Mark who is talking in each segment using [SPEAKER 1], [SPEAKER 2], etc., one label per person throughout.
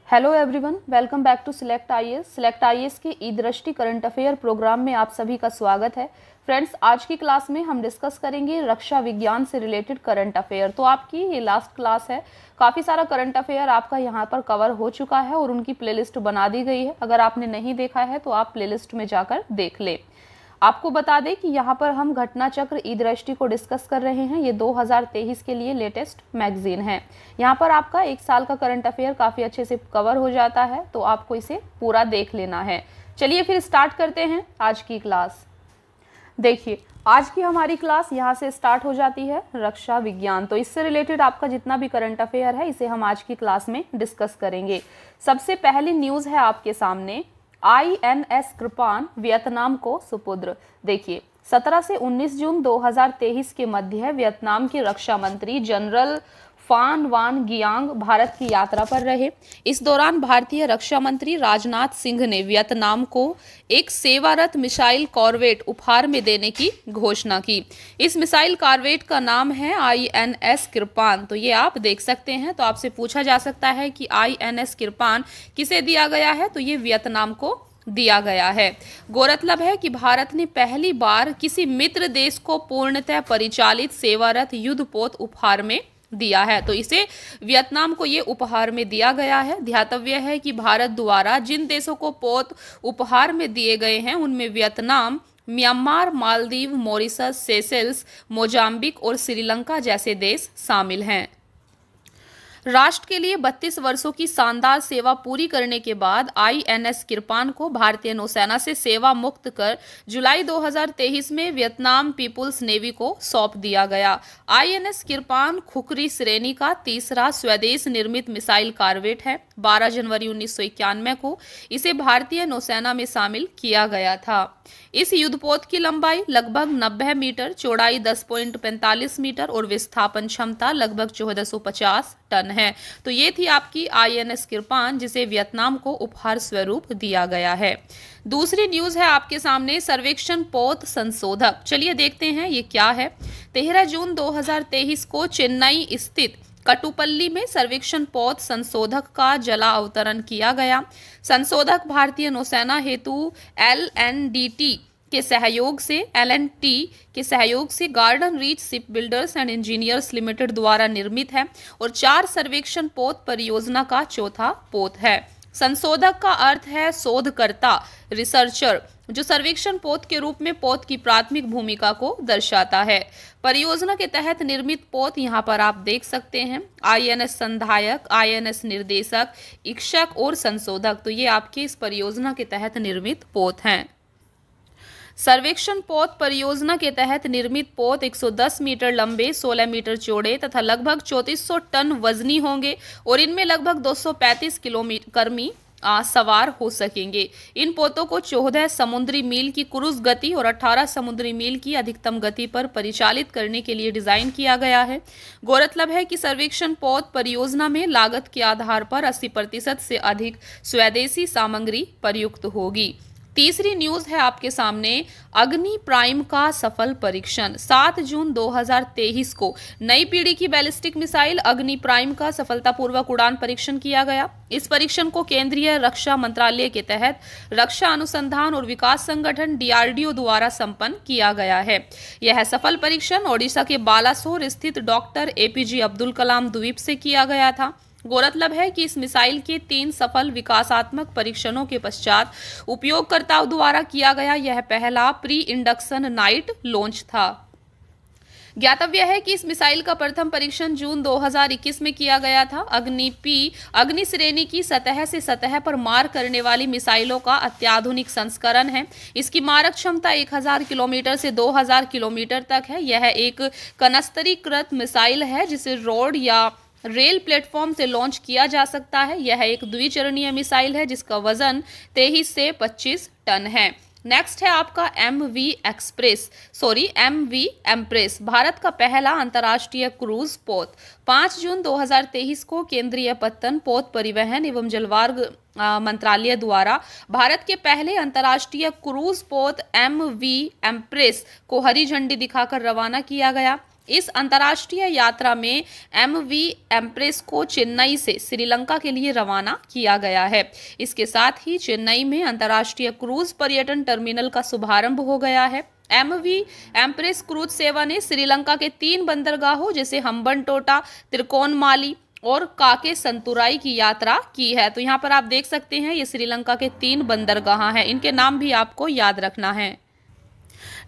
[SPEAKER 1] Hello everyone, welcome back to select IAS. Select IAS के ई दृष्टि करंट अफेयर प्रोग्राम में आप सभी का स्वागत है। फ्रेंड्स, आज की क्लास में हम डिस्कस करेंगे रक्षा विज्ञान से रिलेटेड करंट अफेयर। तो आपकी ये लास्ट क्लास है, काफ़ी सारा करंट अफेयर आपका यहाँ पर कवर हो चुका है और उनकी प्लेलिस्ट बना दी गई है। अगर आपने नहीं देखा है तो आप प्लेलिस्ट में जाकर देख ले। आपको बता दें कि यहाँ पर हम घटना चक्र ई दृष्टि को डिस्कस कर रहे हैं। ये 2023 के लिए लेटेस्ट मैगजीन है। यहाँ पर आपका एक साल का करंट अफेयर काफ़ी अच्छे से कवर हो जाता है, तो आपको इसे पूरा देख लेना है। चलिए फिर स्टार्ट करते हैं आज की क्लास। देखिए, आज की हमारी क्लास यहाँ से स्टार्ट हो जाती है रक्षा विज्ञान। तो इससे रिलेटेड आपका जितना भी करंट अफेयर है इसे हम आज की क्लास में डिस्कस करेंगे। सबसे पहली न्यूज़ है आपके सामने, INS कृपान वियतनाम को सुपुर्द। देखिए, 17 से 19 जून 2023 के मध्य वियतनाम के रक्षा मंत्री जनरल फान वान गियांग भारत की यात्रा पर रहे। इस दौरान भारतीय रक्षा मंत्री राजनाथ सिंह ने वियतनाम को एक सेवारत मिसाइल कॉर्वेट उपहार में देने की घोषणा की। इस मिसाइल कॉर्वेट का नाम है INS कृपान। तो ये आप देख सकते हैं। तो आपसे पूछा जा सकता है कि INS कृपान किसे दिया गया है, तो ये वियतनाम को दिया गया है। गौरतलब है कि भारत ने पहली बार किसी मित्र देश को पूर्णतः परिचालित सेवारत युद्धपोत उपहार में दिया है। तो इसे वियतनाम को ये उपहार में दिया गया है। ध्यातव्य है कि भारत द्वारा जिन देशों को पोत उपहार में दिए गए हैं उनमें Vietnam, Myanmar, Maldives, Mauritius, Seychelles, Mozambique और श्रीलंका जैसे देश शामिल हैं। राष्ट्र के लिए 32 वर्षों की शानदार सेवा पूरी करने के बाद INS कृपान को भारतीय नौसेना से सेवा मुक्त कर जुलाई 2023 में वियतनाम पीपुल्स नेवी को सौंप दिया गया। INS कृपान खुखरी श्रेणी का तीसरा स्वदेश निर्मित मिसाइल कॉर्वेट है। 12 जनवरी 1991 को इसे भारतीय नौसेना में शामिल किया गया था। इस युद्धपोत की लंबाई लगभग 90 मीटर, चौड़ाई 10.45 मीटर और विस्थापन क्षमता लगभग 1450 टन है। तो ये थी आपकी INS कृपान, जिसे वियतनाम को उपहार स्वरूप दिया गया है। दूसरी न्यूज है आपके सामने, सर्वेक्षण पोत संशोधक। चलिए देखते हैं ये क्या है। 13 जून 2023 को चेन्नई स्थित कटुपल्ली में सर्वेक्षण पोत संशोधक का जला अवतरण किया गया। संशोधक भारतीय नौसेना हेतु LNT के सहयोग से garden Reach Ship Builders and engineers limited द्वारा निर्मित है और 4 सर्वेक्षण पोत परियोजना का चौथा पोत है। संशोधक का अर्थ है शोधकर्ता, रिसर्चर, जो सर्वेक्षण पोत के रूप में पोत की प्राथमिक भूमिका को दर्शाता है। परियोजना के तहत निर्मित पोत यहाँ पर आप देख सकते हैं, INS संधायक, INS निर्देशक, इक्षक और संशोधक। तो ये आपकी इस परियोजना के तहत निर्मित पोत हैं। सर्वेक्षण पोत परियोजना के तहत निर्मित पोत 110 मीटर लंबे, 16 मीटर चौड़े तथा लगभग 3400 टन वजनी होंगे और इनमें लगभग 235 किलोमीटर कर्मी सवार हो सकेंगे। इन पोतों को 14 समुद्री मील की क्रूज गति और 18 समुद्री मील की अधिकतम गति पर परिचालित करने के लिए डिजाइन किया गया है। गौरतलब है कि सर्वेक्षण पोत परियोजना में लागत के आधार पर 80% से अधिक स्वदेशी सामग्री प्रयुक्त होगी। तीसरी न्यूज है आपके सामने, अग्नि प्राइम का सफल परीक्षण। 7 जून 2023 को नई पीढ़ी की बैलिस्टिक मिसाइल अग्नि प्राइम का सफलतापूर्वक उड़ान परीक्षण किया गया। इस परीक्षण को केंद्रीय रक्षा मंत्रालय के तहत रक्षा अनुसंधान और विकास संगठन DRDO द्वारा संपन्न किया गया है। यह सफल परीक्षण ओडिशा के बालासोर स्थित डॉक्टर APJ अब्दुल कलाम द्वीप से किया गया था। गौरतलब है कि इस मिसाइल के 3 सफल विकासात्मक परीक्षणों के पश्चात उपयोगकर्ताओं द्वारा किया गया यह पहला प्री इंडक्शन नाइट लॉन्च था। ज्ञातव्य है कि इस मिसाइल का प्रथम परीक्षण जून 2021 में किया गया था। अग्नि श्रेणी की सतह से सतह पर मार करने वाली मिसाइलों का अत्याधुनिक संस्करण है। इसकी मारक क्षमता 1000 किलोमीटर से 2000 किलोमीटर तक है। यह एक कनस्तरीकृत मिसाइल है जिसे रोड या रेल प्लेटफॉर्म से लॉन्च किया जा सकता है। यह एक द्विचरणीय मिसाइल है जिसका वजन 23 से 25 टन है। नेक्स्ट है आपका MV एम्प्रेस, भारत का पहला अंतर्राष्ट्रीय क्रूज पोत। 5 जून 2023 को केंद्रीय पत्तन, पोत परिवहन एवं जलमार्ग मंत्रालय द्वारा भारत के पहले अंतर्राष्ट्रीय क्रूज पोत MV एम्प्रेस को हरी झंडी दिखाकर रवाना किया गया। इस अंतर्राष्ट्रीय यात्रा में MV एम्प्रेस को चेन्नई से श्रीलंका के लिए रवाना किया गया है। इसके साथ ही चेन्नई में अंतर्राष्ट्रीय क्रूज पर्यटन टर्मिनल का शुभारंभ हो गया है। MV एम्प्रेस क्रूज सेवा ने श्रीलंका के 3 बंदरगाहों जैसे हम्बनटोटा, त्रिकोणमाली और काके संतुराई की यात्रा की है। तो यहाँ पर आप देख सकते हैं ये श्रीलंका के 3 बंदरगाह हैं, इनके नाम भी आपको याद रखना है।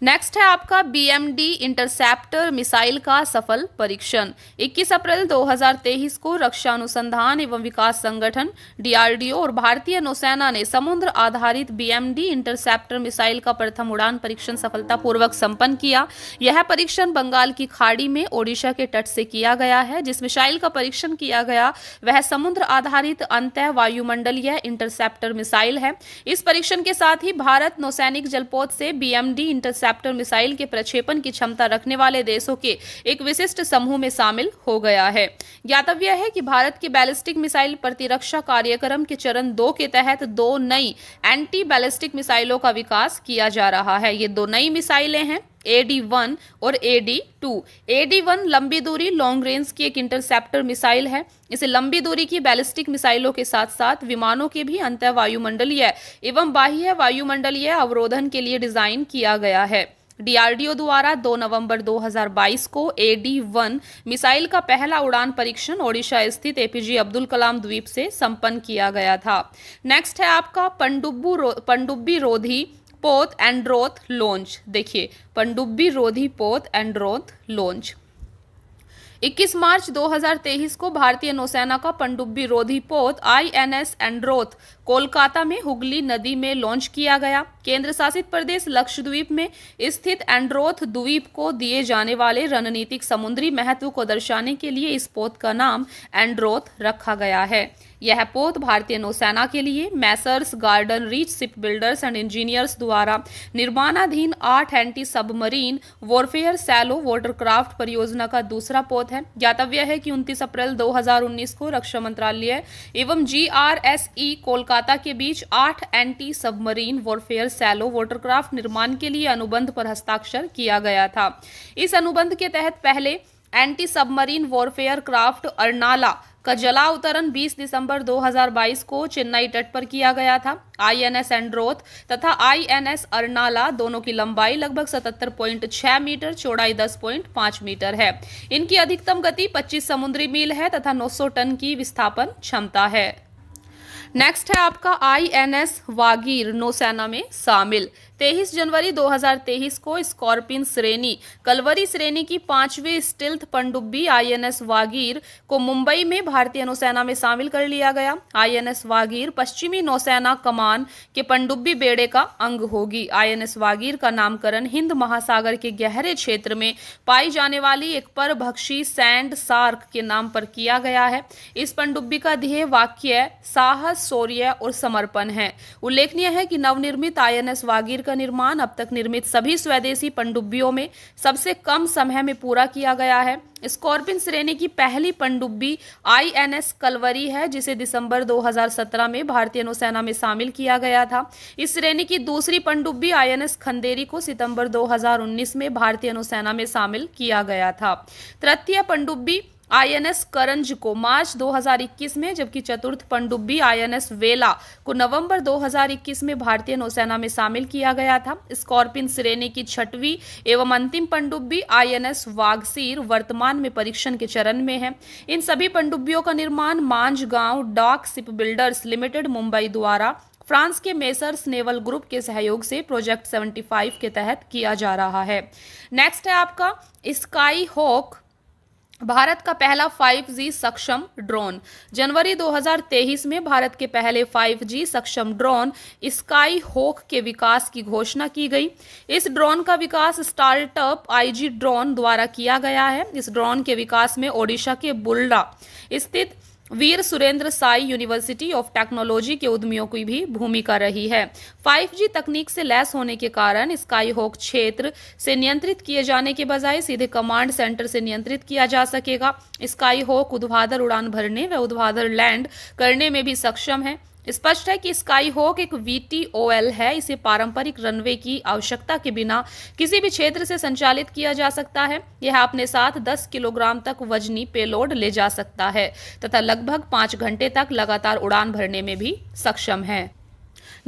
[SPEAKER 1] नेक्स्ट है आपका BMD इंटरसेप्टर मिसाइल का सफल परीक्षण। 21 अप्रैल 2023 को रक्षा अनुसंधान एवं विकास संगठन DRDO और भारतीय नौसेना ने समुद्र आधारित BMD इंटरसेप्टर मिसाइल का प्रथम उड़ान परीक्षण सफलतापूर्वक संपन्न किया। यह परीक्षण बंगाल की खाड़ी में ओडिशा के तट से किया गया है। जिस मिसाइल का परीक्षण किया गया वह समुद्र आधारित अंतः वायुमंडलीय इंटरसेप्टर मिसाइल है। इस परीक्षण के साथ ही भारत नौसैनिक जलपोत से BMD इंटरसेप्टर मिसाइल के प्रक्षेपण की क्षमता रखने वाले देशों के एक विशिष्ट समूह में शामिल हो गया है। ज्ञातव्य है कि भारत के बैलिस्टिक मिसाइल प्रतिरक्षा कार्यक्रम के चरण 2 के तहत 2 नई एंटी बैलिस्टिक मिसाइलों का विकास किया जा रहा है। ये 2 नई मिसाइलें हैं AD-1 और AD-2। AD-1 लंबी दूरी लॉन्ग रेंज की एक इंटरसेप्टर मिसाइल है। इसे लंबी दूरी की बैलिस्टिक मिसाइलों के साथ साथ विमानों के भी अंतः वायुमंडलीय एवं बाह्य वायुमंडलीय अवरोधन के लिए डिजाइन किया गया है। DRDO द्वारा 2 नवंबर 2022 को AD-1 मिसाइल का पहला उड़ान परीक्षण ओडिशा स्थित APJ अब्दुल कलाम द्वीप से संपन्न किया गया था। नेक्स्ट है आपका पनडुब्बी रोधी पोत एंड रोथ लॉन्च। देखिए पनडुब्बी रोधी पोत एंड रोथ लॉन्च 21 मार्च 2023 को भारतीय नौसेना का पनडुब्बी रोधी पोत INS एंड्रोथ कोलकाता में हुगली नदी में लॉन्च किया गया। केंद्र शासित प्रदेश लक्षद्वीप में स्थित एंड्रोथ द्वीप को दिए जाने वाले रणनीतिक समुद्री महत्व को दर्शाने के लिए इस पोत का नाम एंड्रोथ रखा गया है। यह पोत भारतीय नौसेना के लिए Messrs Garden Reach Ship Builders and Engineers द्वारा निर्माणाधीन 8 anti submarine warfare shallow watercraft परियोजना का दूसरा पोत है। ज्ञातव्य है कि 29 अप्रैल 2019 को रक्षा मंत्रालय एवं GRSE कोलकाता के बीच 8 anti submarine warfare shallow watercraft निर्माण के लिए अनुबंध पर हस्ताक्षर किया गया था। इस अनुबंध के तहत पहले anti submarine warfare craft Arnala का जला उतरण 20 दिसंबर 2022 को चेन्नई तट पर किया गया था। INS एंड्रोथ तथा INS अर्नाला दोनों की लंबाई लगभग 77.6 मीटर, चौड़ाई 10.5 मीटर है। इनकी अधिकतम गति 25 समुद्री मील है तथा 900 टन की विस्थापन क्षमता है। नेक्स्ट है आपका INS वागीर नौसेना में शामिल। 23 जनवरी 2023 को स्कॉर्पिन श्रेणी कलवरी श्रेणी की 5वीं स्टील्थ पनडुब्बी INS वागीर को मुंबई में भारतीय नौसेना में शामिल कर लिया गया। INS वागीर पश्चिमी नौसेना कमान के पनडुब्बी बेड़े का अंग होगी। INS वागीर का नामकरण हिंद महासागर के गहरे क्षेत्र में पाई जाने वाली एक परभक्षी सैंड शार्क के नाम पर किया गया है। इस पनडुब्बी का ध्येय वाक्य साहस, शौर्य और समर्पण है। उल्लेखनीय है कि नवनिर्मित INS वागीर का निर्माण अब तक निर्मित सभी स्वदेशी पनडुब्बियों में सबसे कम समय में पूरा किया गया है। स्कॉर्पिन श्रेणी की पहली पनडुब्बी INS कलवरी है, जिसे दिसंबर 2017 में भारतीय नौसेना में शामिल किया गया था। इस श्रेणी की दूसरी पनडुब्बी INS खंदेरी को सितंबर 2019 में भारतीय नौसेना में शामिल किया गया था। तृतीय पनडुब्बी INS करंज को मार्च 2021 में, जबकि चतुर्थ पनडुब्बी INS वेला को नवंबर 2021 में भारतीय नौसेना में शामिल किया गया था। स्कॉर्पिन श्रेणी की 6वीं एवं अंतिम पनडुब्बी INS वागसीर वर्तमान में परीक्षण के चरण में है। इन सभी पनडुब्बियों का निर्माण Mazagon Dock Shipbuilders Limited Mumbai द्वारा फ्रांस के मेसर्स नेवल ग्रुप के सहयोग से प्रोजेक्ट 75 के तहत किया जा रहा है। नेक्स्ट है आपका स्काई हॉक, भारत का पहला 5G सक्षम ड्रोन। जनवरी 2023 में भारत के पहले 5G सक्षम ड्रोन स्काई हॉक के विकास की घोषणा की गई। इस ड्रोन का विकास स्टार्टअप IG ड्रोन द्वारा किया गया है। इस ड्रोन के विकास में ओडिशा के बुल्डा स्थित Veer Surendra Sai University of Technology के उद्यमियों की भी भूमिका रही है। 5G तकनीक से लैस होने के कारण स्काई हॉक क्षेत्र से नियंत्रित किए जाने के बजाय सीधे कमांड सेंटर से नियंत्रित किया जा सकेगा। स्काई हॉक ऊर्ध्वाधर उड़ान भरने व ऊर्ध्वाधर लैंड करने में भी सक्षम है। स्पष्ट है कि स्काई होक एक VTOL है। इसे पारंपरिक रनवे की आवश्यकता के बिना किसी भी क्षेत्र से संचालित किया जा सकता है। यह अपने साथ 10 किलोग्राम तक वजनी पेलोड ले जा सकता है तथा लगभग 5 घंटे तक लगातार उड़ान भरने में भी सक्षम है।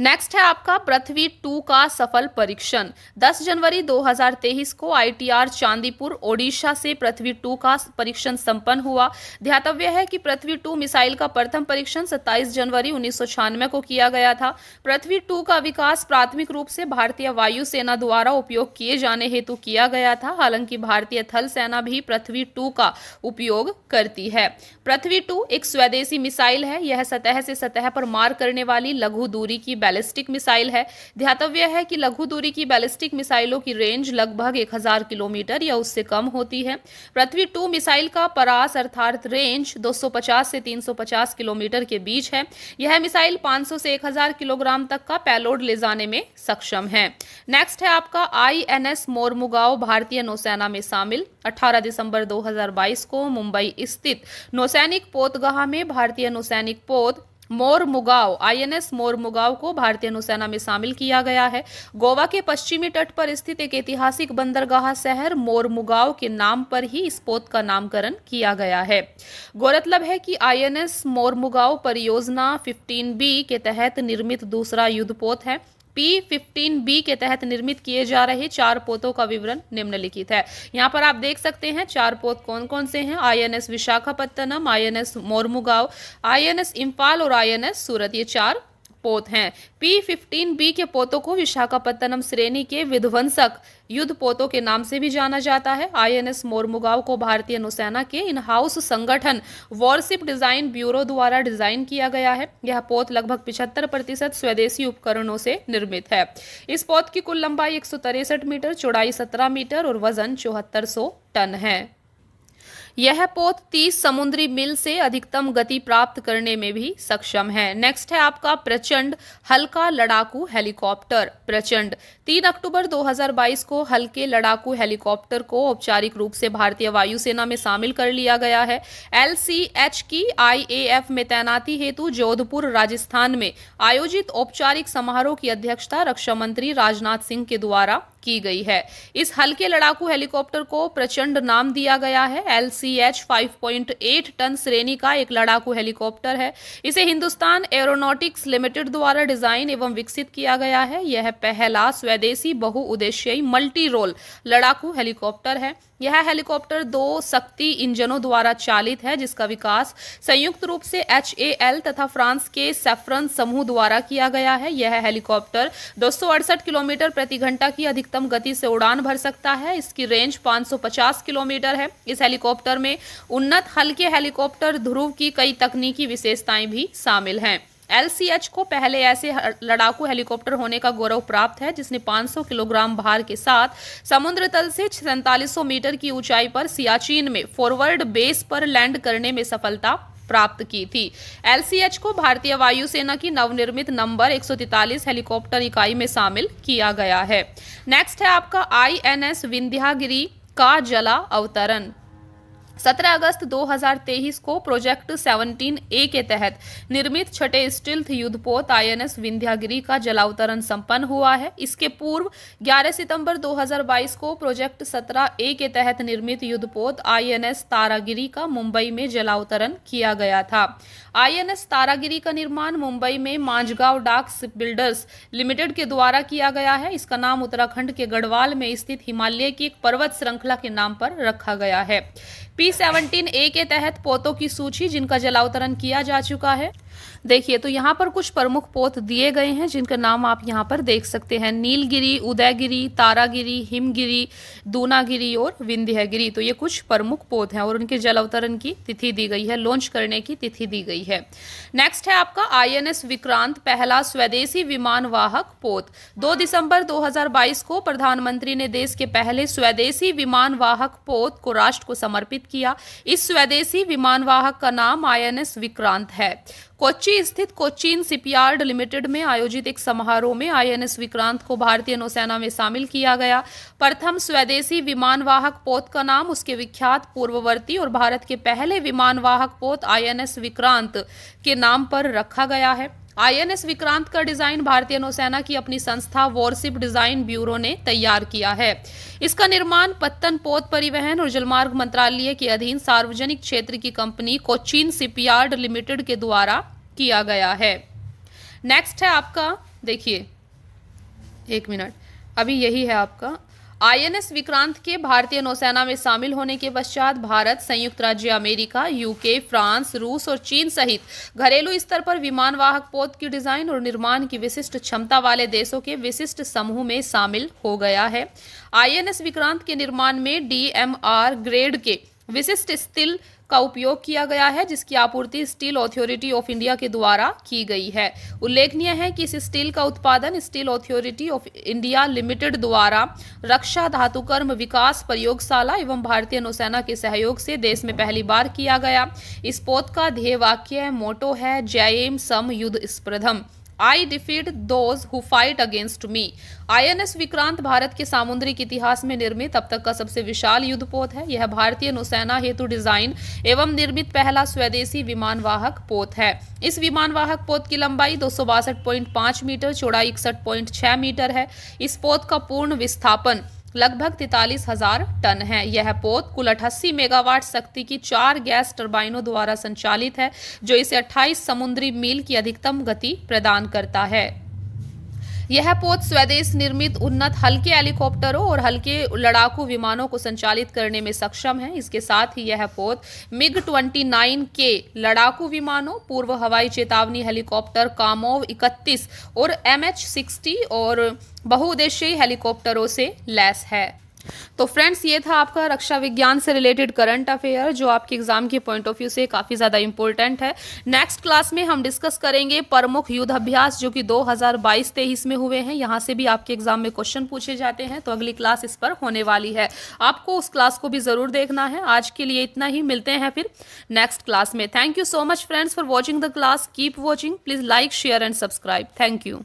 [SPEAKER 1] नेक्स्ट है आपका पृथ्वी 2 का सफल परीक्षण। 10 जनवरी 2023 को ITR चांदीपुर ओडिशा से पृथ्वी 2 का परीक्षण संपन्न हुआ। ध्यातव्य है कि पृथ्वी 2 मिसाइल का प्रथम परीक्षण 27 जनवरी 1996 को किया गया था। पृथ्वी 2 का विकास प्राथमिक रूप से भारतीय वायुसेना द्वारा उपयोग किए जाने हेतु किया गया था। हालांकि भारतीय थल सेना भी पृथ्वी 2 का उपयोग करती है। पृथ्वी 2 एक स्वदेशी मिसाइल है। यह सतह से सतह पर मार करने वाली लघु दूरी की बैलिस्टिक मिसाइल है। ध्यातव्य है कि लघु दूरी की बैलिस्टिक मिसाइलों की रेंज लगभग 1000 किलोमीटर या उससे कम होती है। पृथ्वी 2 मिसाइल का परास अर्थात रेंज 250 से 350 किलोमीटर के बीच है। यह मिसाइल 500 से 1000 किलोग्राम तक का पेलोड ले जाने में सक्षम है। नेक्स्ट है आपका INS मोरमुगाओ भारतीय नौसेना में शामिल। 18 दिसंबर 2022 को मुंबई स्थित नौसैनिक पोतगाह में भारतीय नौसैनिक पोत मोरमुगाओ INS मोरमुगाओ को भारतीय नौसेना में शामिल किया गया है। गोवा के पश्चिमी तट पर स्थित एक ऐतिहासिक बंदरगाह शहर मोरमुगाओ के नाम पर ही इस पोत का नामकरण किया गया है। गौरतलब है कि INS मोरमुगाओ परियोजना 15B के तहत निर्मित दूसरा युद्धपोत है। P-15B के तहत निर्मित किए जा रहे 4 पोतों का विवरण निम्नलिखित है। यहाँ पर आप देख सकते हैं 4 पोत कौन कौन से हैं। INS Visakhapatnam, INS Mormugao, INS Imphal और INS सूरत, ये 4 पोत हैं। P-15B के पोतों को विशाखापत्तनम श्रेणी के विध्वंसक युद्ध पोतों के नाम से भी जाना जाता है। INS मोरमुगाओ को भारतीय नौसेना के इन हाउस संगठन वॉरशिप डिजाइन ब्यूरो द्वारा डिजाइन किया गया है। यह पोत लगभग 75% स्वदेशी उपकरणों से निर्मित है। इस पोत की कुल लंबाई 163 मीटर, चौड़ाई 17 मीटर और वजन 7400 टन है। यह पोत 30 समुद्री मील से अधिकतम गति प्राप्त करने में भी सक्षम है। नेक्स्ट है आपका प्रचंड हल्का लड़ाकू हेलीकॉप्टर। प्रचंड 3 अक्टूबर 2022 को हल्के लड़ाकू हेलीकॉप्टर को औपचारिक रूप से भारतीय वायुसेना में शामिल कर लिया गया है। LCH की IAF में तैनाती हेतु जोधपुर राजस्थान में आयोजित औपचारिक समारोह की अध्यक्षता रक्षा मंत्री राजनाथ सिंह के द्वारा की गई है। इस हल्के लड़ाकू हेलीकॉप्टर को प्रचंड नाम दिया गया है। LCH 5.8 टन श्रेणी का एक लड़ाकू हेलीकॉप्टर है। इसे हिंदुस्तान एरोनॉटिक्स लिमिटेड द्वारा डिजाइन एवं विकसित किया गया है। यह पहला स्वदेशी बहुउद्देशीय मल्टी रोल लड़ाकू हेलीकॉप्टर है। यह हेलीकॉप्टर 2 शक्ति इंजनों द्वारा चालित है, जिसका विकास संयुक्त रूप से HAL तथा फ्रांस के सैफ्रन समूह द्वारा किया गया है। यह हेलीकॉप्टर 268 किलोमीटर प्रति घंटा की अधिकतम गति से उड़ान भर सकता है। इसकी रेंज 550 किलोमीटर है। इस हेलीकॉप्टर में उन्नत हल्के हेलीकॉप्टर ध्रुव की कई तकनीकी विशेषताएं भी शामिल हैं। LCH को पहले ऐसे लड़ाकू हेलीकॉप्टर होने का गौरव प्राप्त है जिसने 500 किलोग्राम भार के साथ समुद्र तल से 4700 मीटर की ऊंचाई पर सियाचिन में फॉरवर्ड बेस पर लैंड करने में सफलता प्राप्त की थी। LCH को भारतीय वायुसेना की नवनिर्मित नंबर 143 हेलीकॉप्टर इकाई में शामिल किया गया है। नेक्स्ट है आपका INS विंध्यागिरी का जला अवतरण। 17 अगस्त 2023 को प्रोजेक्ट 17A के तहत निर्मित छठे स्टील्थ युद्धपोत INS विंध्यागिरी का जलावतरण संपन्न हुआ है। इसके पूर्व 11 सितंबर 2022 को प्रोजेक्ट 17A के तहत निर्मित युद्धपोत INS तारागिरी का मुंबई में जलावतरण किया गया था। INS तारागिरी का निर्माण मुंबई में मांझगांव डाक शिपबिल्डर्स लिमिटेड के द्वारा किया गया है। इसका नाम उत्तराखंड के गढ़वाल में स्थित हिमालय की एक पर्वत श्रृंखला के नाम पर रखा गया है। P-17A के तहत पोतों की सूची जिनका जलावतरण किया जा चुका है। देखिए तो यहाँ पर कुछ प्रमुख पोत दिए गए हैं जिनका नाम आप यहाँ पर देख सकते हैं। नीलगिरी, उदयगिरी, तारागिरी, हिमगिरी, दूनागिरी और विंध्यगिरी। तो ये कुछ प्रमुख पोत हैं और उनके जलावतरण की तिथि दी गई है, लॉन्च करने की तिथि दी गई है। नेक्स्ट है आपका INS विक्रांत, पहला स्वदेशी विमान वाहक पोत। 2 दिसंबर 2022 को प्रधानमंत्री ने देश के पहले स्वदेशी विमान वाहक पोत को राष्ट्र को समर्पित किया। इस स्वदेशी विमान वाहक का नाम INS विक्रांत है। कोच्चि स्थित कोचीन शिपयार्ड लिमिटेड में आयोजित एक समारोह में INS विक्रांत को भारतीय नौसेना में शामिल किया गया। प्रथम स्वदेशी विमान वाहक पोत का नाम उसके विख्यात पूर्ववर्ती और भारत के पहले विमान वाहक पोत INS विक्रांत के नाम पर रखा गया है। INS विक्रांत का डिजाइन भारतीय नौसेना की अपनी संस्था वॉरशिप डिजाइन ब्यूरो ने तैयार किया है। इसका निर्माण पत्तन पोत परिवहन और जलमार्ग मंत्रालय के अधीन सार्वजनिक क्षेत्र की कंपनी कोचीन शिपयार्ड लिमिटेड के द्वारा किया गया है। नेक्स्ट है आपका, देखिए एक मिनट, अभी यही है आपका INS विक्रांत के भारतीय नौसेना में शामिल होने के पश्चात भारत, संयुक्त राज्य अमेरिका, UK, फ्रांस, रूस और चीन सहित घरेलू स्तर पर विमान वाहक पोत की डिजाइन और निर्माण की विशिष्ट क्षमता वाले देशों के विशिष्ट समूह में शामिल हो गया है। INS विक्रांत के निर्माण में DMR ग्रेड के विशिष्ट स्टील का उपयोग किया गया है, जिसकी आपूर्ति स्टील अथॉरिटी ऑफ इंडिया के द्वारा की गई है। उल्लेखनीय है कि इस स्टील का उत्पादन steel authority of India limited द्वारा रक्षा धातुकर्म विकास प्रयोगशाला एवं भारतीय नौसेना के सहयोग से देश में पहली बार किया गया। इस पोत का ध्येय वाक्य मोटो है जयेम सम युद्ध स्पर्धम, I defeat those who fight against me। INS Vikrant Bharat के सामुद्रिक इतिहास में निर्मित अब तक का सबसे विशाल युद्धपोत है। यह भारतीय नौसेना हेतु डिजाइन एवं निर्मित पहला स्वदेशी विमान वाहक पोत है। इस विमान वाहक पोत की लंबाई 262.5 मीटर, चौड़ाई 61.6 मीटर है। इस पोत का पूर्ण विस्थापन लगभग 43,000 टन है। यह पोत कुल 88 मेगावाट शक्ति की 4 गैस टर्बाइनों द्वारा संचालित है, जो इसे 28 समुद्री मील की अधिकतम गति प्रदान करता है। यह पोत स्वदेश निर्मित उन्नत हल्के हेलीकॉप्टरों और हल्के लड़ाकू विमानों को संचालित करने में सक्षम है। इसके साथ ही यह पोत MiG-29 के लड़ाकू विमानों, पूर्व हवाई चेतावनी हेलीकॉप्टर कामोव 31 और MH-60 और बहुउद्देशीय हेलीकॉप्टरों से लैस है। तो फ्रेंड्स, ये था आपका रक्षा विज्ञान से रिलेटेड करंट अफेयर, जो आपके एग्जाम के पॉइंट ऑफ व्यू से काफी ज्यादा इंपॉर्टेंट है। नेक्स्ट क्लास में हम डिस्कस करेंगे प्रमुख युद्ध अभ्यास, जो कि 2022-23 में हुए हैं। यहाँ से भी आपके एग्जाम में क्वेश्चन पूछे जाते हैं, तो अगली क्लास इस पर होने वाली है। आपको उस क्लास को भी जरूर देखना है। आज के लिए इतना ही, मिलते हैं फिर नेक्स्ट क्लास में। Thank you so much friends for watching the class. Keep watching, please like, share and subscribe. Thank you.